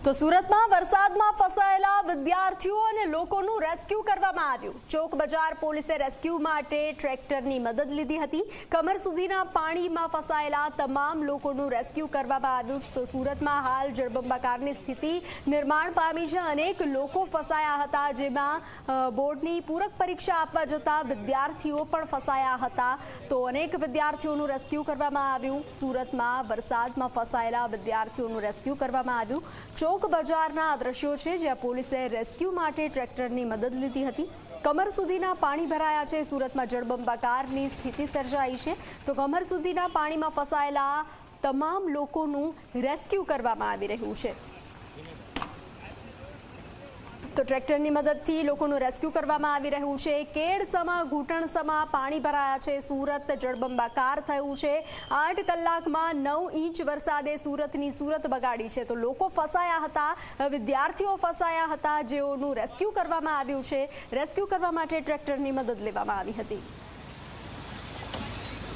તો સુરતમાં વરસાદમાં ફસાયેલા વિદ્યાર્થીઓ અને લોકોનું રેસ્ક્યુ કરવામાં આવ્યું। ચોક બજાર પોલીસે રેસ્ક્યુ માટે ટ્રેક્ટરની મદદ લીધી હતી। કમર સુધીના પાણીમાં ફસાયેલા તમામ લોકોનું રેસ્ક્યુ કરવામાં આવ્યું। તો સુરતમાં હાલ જળબંબાકારની સ્થિતિ નિર્માણ પામી છે। અનેક લોકો ફસાયા હતા, જેમાં બોર્ડની પૂરક પરીક્ષા આપવા જતા વિદ્યાર્થીઓ પણ ફસાયા હતા। તો અનેક વિદ્યાર્થીઓનું રેસ્ક્યુ કરવામાં આવ્યું। સુરતમાં વરસાદમાં ફસાયેલા વિદ્યાર્થીઓનું રેસ્ક્યુ કરવામાં આવ્યું। ચોક બજારના દ્રશ્યો છે, જ્યાં પોલીસે રેસ્ક્યુ માટે ટ્રેક્ટરની મદદ લીધી હતી। કમર સુધીના પાણી ભરાયા છે। સુરતમાં જળબંબાકારની સ્થિતિ સર્જાઈ છે। તો કમર સુધીના પાણીમાં ફસાયેલા તમામ લોકોનું રેસ્ક્યુ કરવામાં આવી રહ્યું છે। તો ટ્રેક્ટરની મદદથી લોકોનું રેસ્ક્યુ કરવામાં આવી રહ્યું છે। કેડસમા ઘૂંટણસમા પાણી ભરાયા છે। સુરત જળબંબાકાર થયું છે। 8 કલાકમાં 9 ઇંચ વરસાદે સુરતની સુરત બગાડી છે। તો લોકો ફસાયા હતા, વિદ્યાર્થીઓ ફસાયા હતા, જેઓનું રેસ્ક્યુ કરવામાં આવ્યું છે। રેસ્ક્યુ કરવા માટે ટ્રેક્ટરની મદદ લેવામાં આવી હતી।